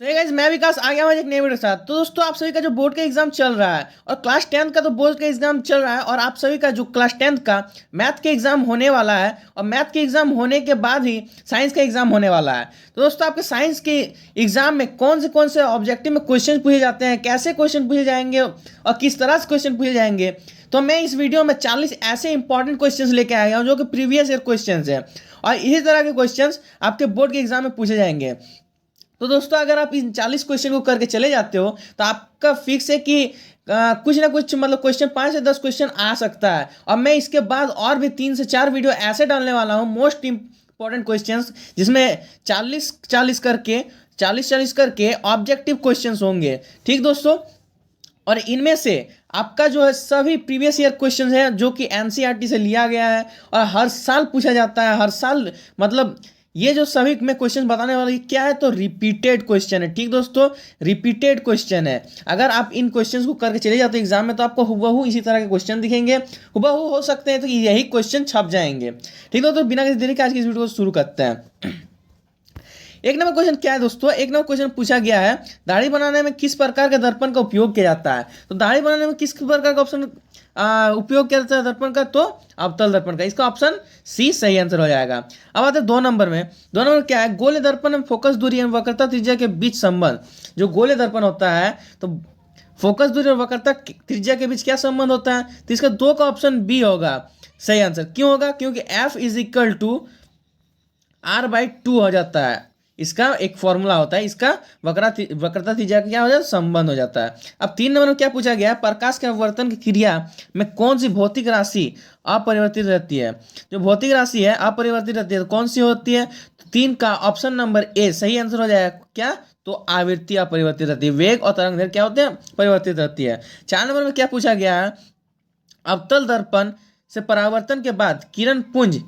तो गाइस मैं विकास आ गया हूँ एक नए वीडियो के साथ। तो दोस्तों आप सभी का जो बोर्ड का एग्जाम चल रहा है और क्लास 10th का तो बोर्ड का एग्जाम चल रहा है और आप सभी का जो क्लास 10th का मैथ के एग्जाम होने वाला है और मैथ के एग्जाम होने के बाद ही साइंस का एग्जाम होने वाला है। तो दोस्तों आपके साइंस के एग्जाम में कौन से ऑब्जेक्टिव में क्वेश्चन पूछे जाते हैं, कैसे क्वेश्चन पूछे जाएंगे और किस तरह से क्वेश्चन पूछे जाएंगे, तो मैं इस वीडियो में 40 ऐसे इंपॉर्टेंट क्वेश्चंस लेके आया हूँ जो कि प्रीवियस ईयर क्वेश्चंस हैं और इसी तरह के क्वेश्चंस आपके बोर्ड के एग्जाम में पूछे जाएंगे। तो दोस्तों अगर आप इन 40 क्वेश्चन को करके चले जाते हो तो आपका फिक्स है कि कुछ ना कुछ मतलब क्वेश्चन 5 से 10 क्वेश्चन आ सकता है। और मैं इसके बाद और भी 3 से 4 वीडियो ऐसे डालने वाला हूँ मोस्ट इंपॉर्टेंट क्वेश्चंस, जिसमें 40 करके ऑब्जेक्टिव क्वेश्चंस होंगे। ठीक दोस्तों, और इनमें से आपका जो है सभी प्रीवियस ईयर क्वेश्चंस हैं जो कि एनसीईआरटी से लिया गया है और हर साल पूछा जाता है। हर साल मतलब ये जो सभी मैं क्वेश्चन बताने वाला ये क्या है, तो रिपीटेड क्वेश्चन है। ठीक दोस्तों, रिपीटेड क्वेश्चन है। अगर आप इन क्वेश्चंस को करके चले जाते हो एग्जाम में तो आपको हुबहू इसी तरह के क्वेश्चन दिखेंगे, हुबहू हो सकते हैं तो यही क्वेश्चन छप जाएंगे। ठीक दोस्तों, बिना किसी देरी के आज की इस वीडियो को शुरू करते हैं। एक नंबर क्वेश्चन क्या है दोस्तों, एक नंबर क्वेश्चन पूछा गया है दाढ़ी बनाने में किस प्रकार के दर्पण का उपयोग किया जाता है। तो दाढ़ी बनाने में किस प्रकार का ऑप्शन उपयोग किया जाता है दर्पण का, तो अवतल दर्पण का। इसका ऑप्शन सी सही आंसर हो जाएगा। अब आते हैं 2 नंबर में। 2 नंबर क्या है, गोले दर्पण में फोकस दूरी एवं वक्रता त्रिज्या के बीच संबंध। जो गोले दर्पण होता है तो फोकस दूरी और वक्रता त्रिज्या के बीच क्या संबंध होता है, तो इसका 2 का ऑप्शन बी होगा सही आंसर। क्यों होगा, क्योंकि F is equal to R/2 हो जाता है। इसका एक फॉर्मूला होता है, इसका वक्रता त्रिज्या का क्या हो जाता है, संबंध हो जाता है। अब 3 नंबर में क्या पूछा गया है, प्रकाश के अपवर्तन की क्रिया में कौन सी भौतिक राशि अपरिवर्तित रहती है। जो भौतिक राशि है अपरिवर्तित रहती है तो कौन सी होती है, तो 3 का ऑप्शन नंबर ए सही आंसर हो जाएगा। क्या, तो आवृत्ति अपरिवर्तित रहती है। वेग और तरंग दैर्घ्य क्या होते हैं, परिवर्तित रहती है। 4 नंबर में क्या पूछा गया है, अवतल दर्पण से परावर्तन के बाद किरण पुंज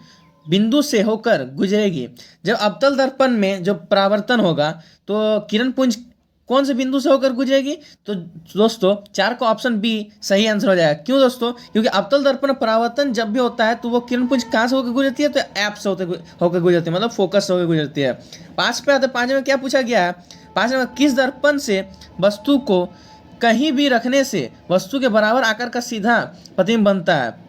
बिंदु से होकर गुजरेगी। जब अवतल दर्पण में जो परावर्तन होगा तो किरण पुंज कौन से बिंदु से होकर गुजरेगी, तो दोस्तों 4 का ऑप्शन बी सही आंसर हो जाएगा। क्यों दोस्तों, क्योंकि अवतल दर्पण परावर्तन जब भी होता है तो वो किरण पुंज कहाँ से होकर गुजरती है, तो ऐप से होकर गुजरती है, मतलब फोकस से होकर गुजरती है। 5 पे आते हैं। 5 में क्या पूछा गया है, 5 में किस दर्पण से वस्तु को कहीं भी रखने से वस्तु के बराबर आकार का सीधा प्रतिबिंब बनता है।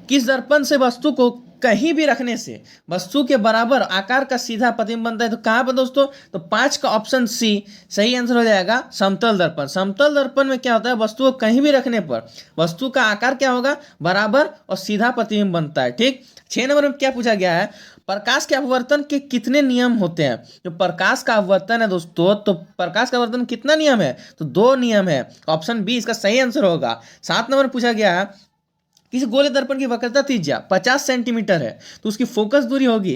किस दर्पण से वस्तु को कहीं भी रखने से वस्तु के बराबर आकार का सीधा प्रतिबिंब बनता है, तो कहां पर दोस्तों, तो 5 का ऑप्शन सी सही आंसर हो जाएगा, समतल दर्पण। समतल दर्पण में क्या होता है, वस्तु को कहीं भी रखने पर वस्तु का आकार क्या होगा, बराबर और सीधा प्रतिबिंब बनता है। ठीक। 6 नंबर में क्या पूछा गया है, प्रकाश के अपवर्तन के कितने नियम होते हैं। जो प्रकाश का अपवर्तन है दोस्तों, तो प्रकाश का अपवर्तन कितना नियम है, तो 2 नियम है। ऑप्शन बी इसका सही आंसर होगा। 7 नंबर पूछा गया है, किसी गोले दर्पण की वक्रता त्रिज्या 50 सेंटीमीटर है तो उसकी फोकस दूरी होगी।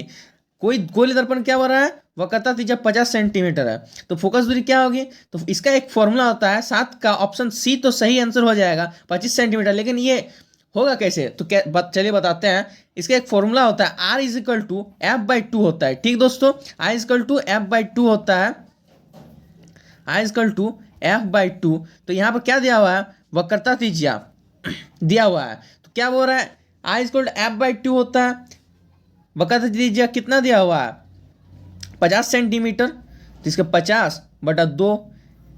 कोई गोले दर्पण क्या हो रहा है, वक्रता त्रिज्या 50 सेंटीमीटर है तो फोकस दूरी क्या होगी, तो इसका एक फॉर्मूला होता है। 7 का ऑप्शन सी तो सही आंसर हो जाएगा 25 सेंटीमीटर। लेकिन ये होगा कैसे, तो चलिए बताते हैं। इसका एक फॉर्मूला होता है, R is equal to F/2 होता है। ठीक दोस्तों, I is equal to F/2 होता है, I is equal to F/2। तो यहाँ पर क्या दिया हुआ है, वक्रता त्रिज्या दिया हुआ है, क्या बोल रहा है, I इक्वल टू F/2 होता है। वक्रता त्रिज्या कितना दिया हुआ है, 50 सेंटीमीटर, तो इसका 50/2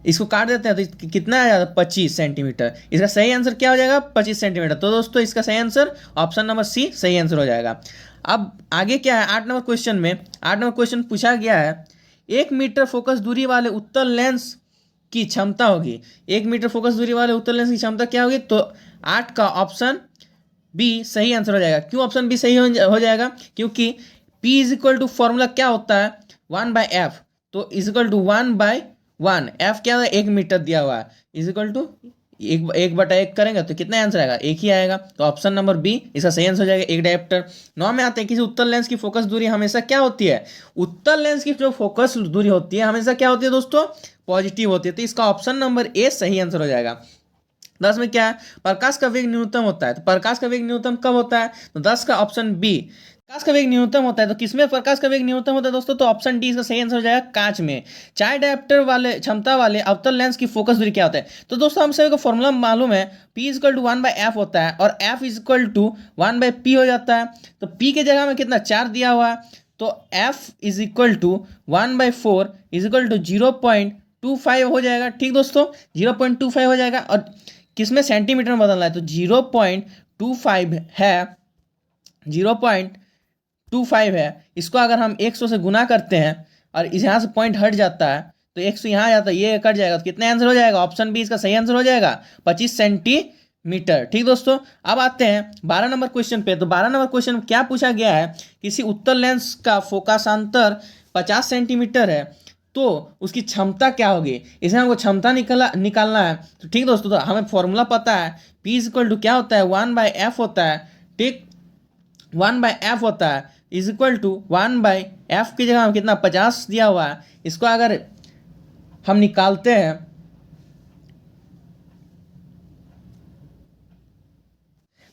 इसको काट देते हैं तो कितना आ जाता है, 25 सेंटीमीटर। इसका सही आंसर क्या हो जाएगा, 25 सेंटीमीटर। तो दोस्तों इसका सही आंसर ऑप्शन नंबर सी सही आंसर हो जाएगा। अब आगे क्या है, 8 नंबर क्वेश्चन में 8 नंबर क्वेश्चन पूछा गया है, 1 मीटर फोकस दूरी वाले उत्तल लेंस की क्षमता होगी। 1 मीटर फोकस दूरी वाले उत्तल लेंस की क्षमता क्या होगी, तो 8 का ऑप्शन बी सही आंसर हो जाएगा। क्यों ऑप्शन बी सही हो जाएगा, क्योंकि P is equal to formula क्या होता है, 1/f, तो इज इक्वल टू 1/1। F क्या है, 1 मीटर दिया हुआ है, इज इक्वल टू 1/1 करेंगे तो कितना आंसर आएगा, 1 ही आएगा। तो ऑप्शन नंबर बी इसका सही आंसर हो जाएगा, 1 डायप्टर। 9 में आते हैं, किसी उत्तल लेंस की फोकस दूरी हमेशा क्या होती है, उत्तल लेंस की जो फोकस दूरी होती है हमेशा क्या होती है दोस्तों, पॉजिटिव होती है। तो इसका ऑप्शन नंबर ए सही आंसर हो जाएगा। 10 में क्या है, प्रकाश का वेग न्यूनतम होता है। तो प्रकाश का वेग न्यूनतम कब होता है, तो 10 का ऑप्शन बी, प्रकाश का वेग न्यूनतम होता है तो किसमें प्रकाश का वेग न्यूनतम होता है दोस्तों, तो ऑप्शन डी इसका सही आंसर हो जाएगा, कांच में। 4 डायप्टर वाले क्षमता वाले अवतल लेंस की फोकस दूरी क्या होता है, तो दोस्तों हम सभी को फॉर्मूला मालूम है, P is equal to 1/f होता है और F is equal to 1/p हो जाता है। तो P के जगह में कितना 4 दिया हुआ है, तो F is equal to 1/4 is equal to 0.25 हो जाएगा। ठीक दोस्तों, 0.25 हो जाएगा। और किसमें सेंटीमीटर में बदलना है, तो 0.25 है, 0.25 है। इसको अगर हम 100 से गुना करते हैं और इस यहाँ से पॉइंट हट जाता है तो 100 यहाँ आ जाता है, ये कट जाएगा, तो कितना आंसर हो जाएगा, ऑप्शन बी इसका सही आंसर हो जाएगा, 25 सेंटीमीटर। ठीक दोस्तों, अब आते हैं 12 नंबर क्वेश्चन पे। तो 12 नंबर क्वेश्चन में क्या पूछा गया है, किसी उत्तल लेंस का फोकसांतर 50 सेंटीमीटर है तो उसकी क्षमता क्या होगी, इसमें हमको क्षमता निकालना है। तो ठीक दोस्तों, तो हमें फॉर्मूला पता है, P इज इक्वल टू क्या होता है, 1/f होता है। ठीक, 1/f होता है इज इक्वल टू 1/f की जगह हम कितना 50 दिया हुआ है, इसको अगर हम निकालते हैं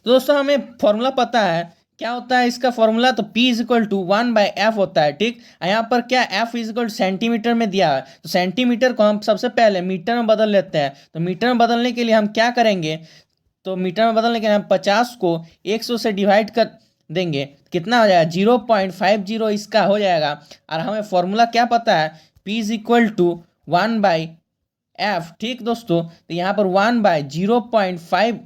तो दोस्तों हमें फॉर्मूला पता है, क्या होता है इसका फॉर्मूला, तो P is equal to 1/f होता है। ठीक, यहाँ पर क्या F is equal two centimetre में दिया है, तो सेंटीमीटर को हम सबसे पहले मीटर में बदल लेते हैं। तो मीटर में बदलने के लिए हम क्या करेंगे, तो मीटर में बदलने के लिए हम 50 को 100 से डिवाइड कर देंगे, कितना हो जाएगा, 0.50 इसका हो जाएगा। और हमें फॉर्मूला क्या पता है, P is equal to 1/f। ठीक दोस्तों, तो यहाँ पर 1/0.5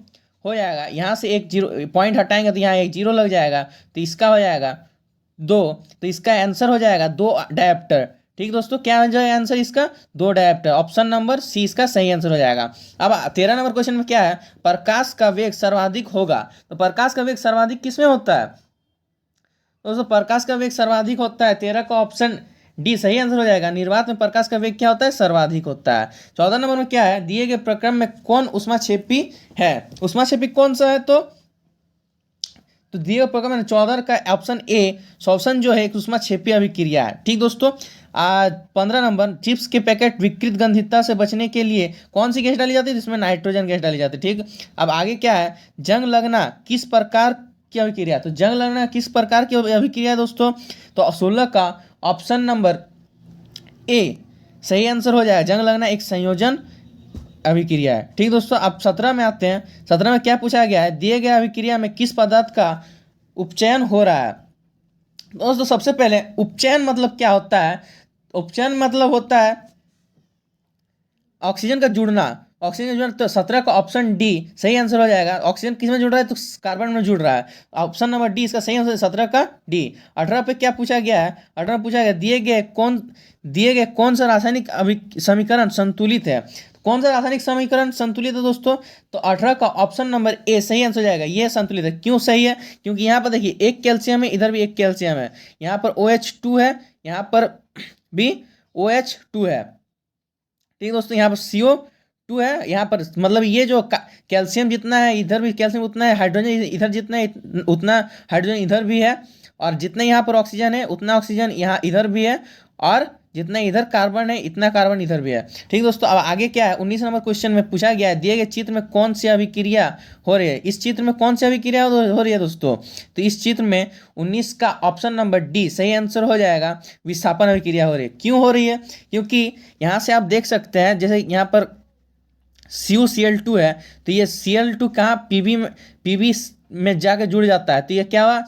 हो जाएगा, यहाँ से एक जीरो पॉइंट हटाएंगे तो यहाँ एक जीरो लग जाएगा, तो इसका हो जाएगा 2। तो इसका आंसर हो जाएगा 2 डायप्टर। ठीक दोस्तों, क्या हो जाएगा आंसर इसका, 2 डायप्टर। ऑप्शन नंबर सी इसका सही आंसर हो जाएगा। अब 13 नंबर क्वेश्चन में क्या है, प्रकाश का वेग सर्वाधिक होगा। तो प्रकाश का वेग सर्वाधिक किसमें होता है, दोस्तों प्रकाश का वेग सर्वाधिक होता है, 13 का ऑप्शन डी सही आंसर हो जाएगा। निर्वात में प्रकाश का वेग क्या होता है, सर्वाधिक होता है। 14 नंबर में क्या है, दिए गए प्रक्रम में कौन ऊष्माक्षेपी है। ऊष्माक्षेपी कौन सा है, तो दिए गए प्रक्रम में 14 का ऑप्शन ए सॉल्यूशन जो है एक ऊष्माक्षेपी अभिक्रिया है। ठीक दोस्तों, 15 नंबर, चिप्स के पैकेट विकृत गंधिता से बचने के लिए कौन सी गैस डाली जाती है, जिसमें नाइट्रोजन गैस डाली जाती है। ठीक, अब आगे क्या है, जंग लगना किस प्रकार की अभिक्रिया, तो जंग लगना किस प्रकार की अभिक्रिया है दोस्तों, तो 16 का ऑप्शन नंबर ए सही आंसर हो जाएगा, जंग लगना एक संयोजन अभिक्रिया है। ठीक दोस्तों, अब 17 में आते हैं। 17 में क्या पूछा गया है, दिए गए अभिक्रिया में किस पदार्थ का उपचयन हो रहा है। दोस्तों सबसे पहले उपचयन मतलब क्या होता है, उपचयन मतलब होता है ऑक्सीजन का जुड़ना, ऑक्सीजन का जुड़ना। तो 17 का ऑप्शन डी सही आंसर हो जाएगा। ऑक्सीजन किस में जुड़ रहा है, तो कार्बन में जुड़ रहा है, ऑप्शन नंबर डी इसका सही आंसर, 17 का डी। 18 पे क्या पूछा गया है, 18 पूछा गया दिए गए कौन सा रासायनिक समीकरण संतुलित है। कौन सा रासायनिक समीकरण संतुलित है दोस्तों, तो 18 का ऑप्शन नंबर ए सही आंसर हो जाएगा, ये संतुलित है। क्यों सही है, क्योंकि यहाँ पर देखिए एक कैल्शियम है, इधर भी एक कैल्शियम है, यहाँ पर OH2 है, यहाँ पर भी OH2 है। ठीक दोस्तों, यहाँ पर CO2 है, यहाँ पर मतलब ये जो कैल्शियम जितना है इधर भी कैल्शियम उतना है, हाइड्रोजन इधर जितना है उतना हाइड्रोजन इधर भी है, और जितना यहाँ पर ऑक्सीजन है उतना ऑक्सीजन यहाँ इधर भी है, और जितना इधर कार्बन है इतना कार्बन इधर भी है। ठीक दोस्तों, अब आगे क्या है, 19 नंबर क्वेश्चन में पूछा गया है, दिए गए चित्र में कौन सी अभिक्रिया हो रही है। इस चित्र में कौन सी अभिक्रिया हो रही है दोस्तों, तो इस चित्र में 19 का ऑप्शन नंबर डी सही आंसर हो जाएगा, विस्थापन अभिक्रिया हो रही है। क्यों हो रही है, क्योंकि यहाँ से आप देख सकते हैं, जैसे यहाँ पर CuCl2 है, तो ये Cl2 कहाँ PB में जाकर जुड़ जाता है, तो ये क्या हुआ,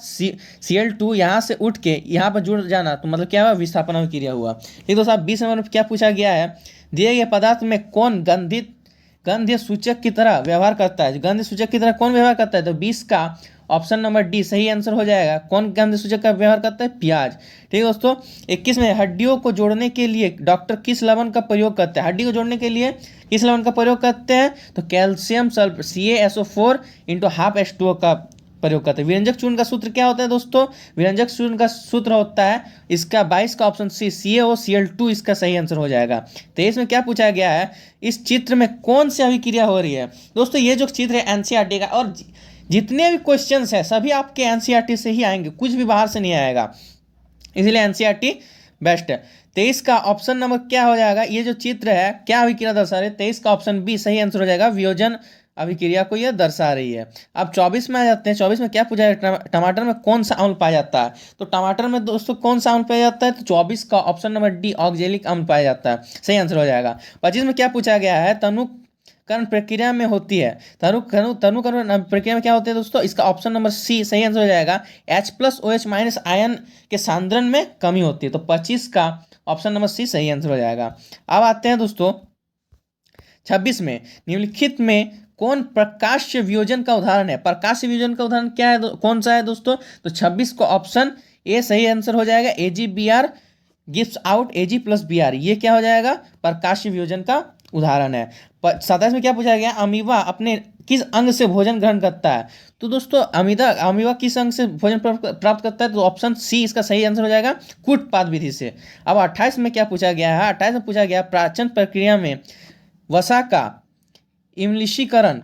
Cl2 यहाँ से उठ के यहाँ पर जुड़ जाना, तो मतलब क्या हुआ, विस्थापन अभिक्रिया हुआ। ठीक दोस्तों, 20 नंबर में क्या पूछा गया है, दिए गए पदार्थ में कौन गंध्य सूचक की तरह व्यवहार करता है। गंध्य सूचक की तरह कौन व्यवहार करता है, तो 20 का ऑप्शन नंबर डी सही आंसर हो जाएगा। कौन गंध्य सूचक का व्यवहार करता है, प्याज। ठीक दोस्तों, 21 में हड्डियों को जोड़ने के लिए डॉक्टर किस लवण का प्रयोग करते हैं। हड्डी को जोड़ने के लिए किस लवण का प्रयोग करते हैं, तो कैल्शियम सल्फर CaSO4 × ½ H2O का प्रयोग करते हैं। विरंजक चूर्ण का सूत्र क्या होता है दोस्तों, विरंजक चूर्ण का सूत्र होता है इसका 22 का ऑप्शन सी CaOCl2 इसका सही आंसर हो जाएगा। 23 में क्या पूछा गया है, इस चित्र में कौन सी अभिक्रिया हो रही है। दोस्तों ये जो चित्र है NCERT का, और जितने भी क्वेश्चंस हैं सभी आपके NCERT से ही आएंगे, कुछ भी बाहर से नहीं आएगा, इसलिए NCERT बेस्ट है। 23 का ऑप्शन नंबर क्या हो जाएगा, ये जो चित्र है क्या अभिक्रिया दर्शा रही है, 23 का ऑप्शन बी सही आंसर हो जाएगा, वियोजन अभिक्रिया को यह दर्शा रही है। अब 24 में आ जाते हैं। 24 में क्या पूछा है, टमाटर में कौन सा अम्ल पाया जाता है। तो टमाटर में दोस्तों कौन सा अम्ल पाया जाता है, तो 24 का ऑप्शन नंबर डी ऑक्जेलिक अम्ल पाया जाता है, सही आंसर हो जाएगा। 25 में क्या पूछा गया है, करण प्रक्रिया में होती है। तनुकरण प्रक्रिया में क्या होते हैं दोस्तों, इसका ऑप्शन नंबर सी सही आंसर हो जाएगा। H+OH- आयन के सांद्रण में कमी होती है, तो 25 का ऑप्शन नंबर सी सही आंसर हो जाएगा। अब आते हैं दोस्तों 26 में, निम्नलिखित में कौन प्रकाश्य वियोजन का उदाहरण है। प्रकाश्य वियोजन का उदाहरण क्या है, कौन सा है दोस्तों, तो 26 को ऑप्शन ए सही आंसर हो जाएगा। AgBr गिव्स आउट Ag+Br, ये क्या हो जाएगा, प्रकाश्य वियोजन का उदाहरण है। 27 में क्या पूछा गया, अमीबा अपने किस अंग से भोजन ग्रहण करता है। तो दोस्तों अमीबा किस अंग से भोजन प्राप्त करता है, तो ऑप्शन सी इसका सही आंसर हो जाएगा, कूटपाद विधि से। अब 28 में क्या पूछा गया है, 28 में पूछा गया पाचन प्रक्रिया में वसा का इम्लिशीकरण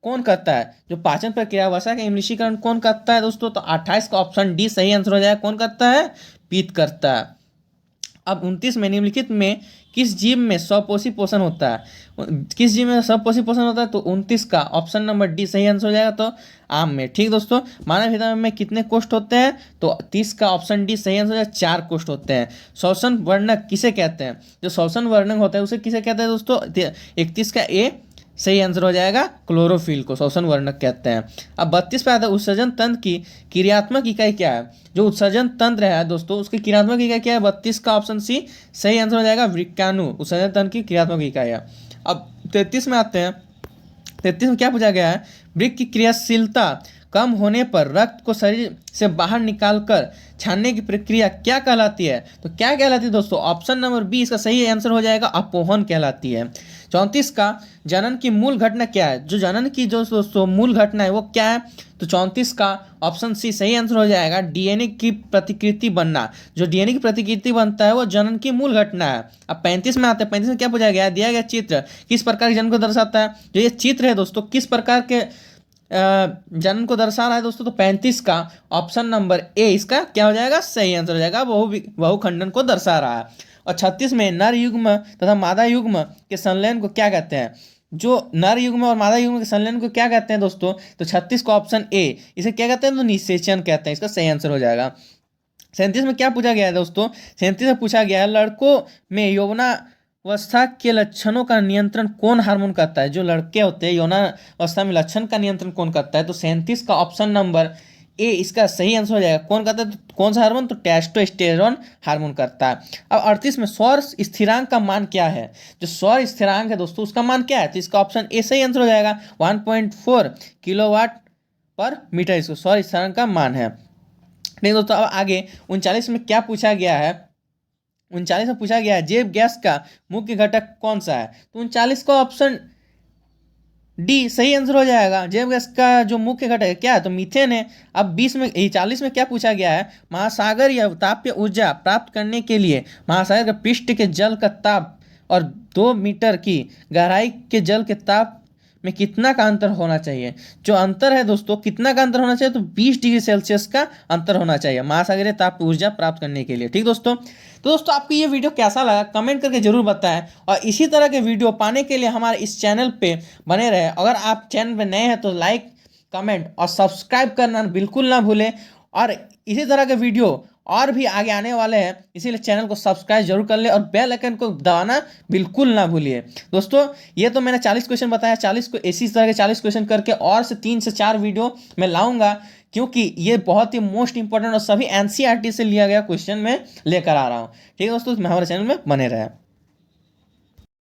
कौन करता है। जो पाचन प्रक्रिया वसा का इम्लिशीकरण कौन करता है दोस्तों, तो 28 का ऑप्शन डी सही आंसर हो जाएगा, कौन करता है, पीत करता है। अब 29 में, निम्नलिखित में किस जीव में स्वपोषी पोषण होता है, किस जीव में स्वपोषी पोषण होता है, तो 29 का ऑप्शन नंबर डी सही आंसर हो जाएगा, तो आम में। ठीक दोस्तों, मानव हृदय में कितने कोष्ठ होते हैं, तो 30 का ऑप्शन डी सही आंसर हो जाएगा, 4 कोष्ठ होते हैं। श्वसन वर्णक किसे कहते हैं, जो श्वसन वर्णक होता है उसे किसे कहते हैं दोस्तों, 31 का ए सही आंसर हो जाएगा, क्लोरोफिल को श्वसन वर्णक कहते हैं। अब 32 पे आता है उत्सर्जन तंत्र की क्रियात्मक इकाई क्या है। जो उत्सर्जन तंत्र है दोस्तों उसकी क्रियात्मक इकाई क्या है, 32 का ऑप्शन सी सही आंसर हो जाएगा, वृक्काणु उत्सर्जन तंत्र की क्रियात्मक इकाई है। अब 33 में आते हैं, 33 में क्या पूछा गया है, वृक्क की क्रियाशीलता कम होने पर रक्त को शरीर से बाहर निकालकर छानने की प्रक्रिया क्या कहलाती है, तो क्या कहलाती है दोस्तों, ऑप्शन नंबर बी इसका सही आंसर हो जाएगा, अपोहन कहलाती है। 34 का जनन की मूल घटना क्या है, जो जनन की जो दोस्तों मूल घटना है वो क्या है, तो 34 का ऑप्शन सी सही आंसर हो जाएगा, डीएनए की प्रतिकृति बनना। जो डीएनए की प्रतिकृति बनता है वो जनन की मूल घटना है। अब 35 में आते हैं, 35 में क्या पूछा गया है, दिया गया चित्र किस प्रकार के जन्म को दर्शाता है। जो ये चित्र है दोस्तों किस प्रकार के जन्म को दर्शा रहा है दोस्तों, तो 35 का ऑप्शन नंबर ए इसका क्या हो जाएगा, सही आंसर हो जाएगा, बहुखंडन को दर्शा रहा है। और 36 में नर युग्म तथा मादा युग्म के संलयन को क्या कहते हैं। जो नर युग्म और मादा युग्म के संलयन को क्या कहते हैं दोस्तों, तो 36 को ऑप्शन ए इसे क्या कहते हैं, तो निषेचन कहते हैं, इसका सही आंसर हो जाएगा। 37 में क्या पूछा गया है दोस्तों, 37 में पूछा गया है लड़कों में यौवनावस्था के लक्षणों का नियंत्रण कौन हार्मोन करता है। जो लड़के होते हैं यौवनावस्था में लक्षण का नियंत्रण कौन करता है, तो 37 का ऑप्शन नंबर ए इसका सही आंसर हो जाएगा, कौन करता है, तो कौन सा हार्मोन, तो टेस्टोस्टेरोन हार्मोन करता है। अब 38 में सौर स्थिरांक का मान क्या है। जो सौर स्थिरांक है दोस्तों उसका मान क्या है, तो इसका ऑप्शन ए सही आंसर हो जाएगा, 1.4 किलोवाट पर मीटर इसको सौर स्थिरांक का मान है। नहीं दोस्तों, अब आगे 39 में क्या पूछा गया है, 39 में पूछा गया है जैव गैस का मुख्य घटक कौन सा है, तो 39 का ऑप्शन डी सही आंसर हो जाएगा। जैव गैस का जो मुख्य घटक है क्या है, तो मीथेन है। अब 40 में क्या पूछा गया है, महासागर या तापीय ऊर्जा प्राप्त करने के लिए महासागर के पृष्ठ के जल का ताप और 2 मीटर की गहराई के जल के ताप में कितना का अंतर होना चाहिए। जो अंतर है दोस्तों कितना का अंतर होना चाहिए, तो 20 डिग्री सेल्सियस का अंतर होना चाहिए महासागरीय ताप ऊर्जा प्राप्त करने के लिए। ठीक दोस्तों, तो दोस्तों आपको ये वीडियो कैसा लगा कमेंट करके जरूर बताएं, और इसी तरह के वीडियो पाने के लिए हमारे इस चैनल पे बने रहे। अगर आप चैनल पे नए हैं तो लाइक कमेंट और सब्सक्राइब करना बिल्कुल ना भूलें, और इसी तरह के वीडियो और भी आगे आने वाले हैं, इसीलिए चैनल को सब्सक्राइब जरूर कर ले और बेल आइकन को दबाना बिल्कुल ना भूलिए। दोस्तों ये तो मैंने 40 क्वेश्चन बताया, 40 को इसी तरह के 40 क्वेश्चन करके और से 3 से 4 वीडियो मैं लाऊंगा, क्योंकि ये बहुत ही मोस्ट इंपॉर्टेंट और सभी एनसीईआरटी से लिया गया क्वेश्चन में लेकर आ रहा हूँ। ठीक है दोस्तों, मैं हमारे चैनल में बने रहें।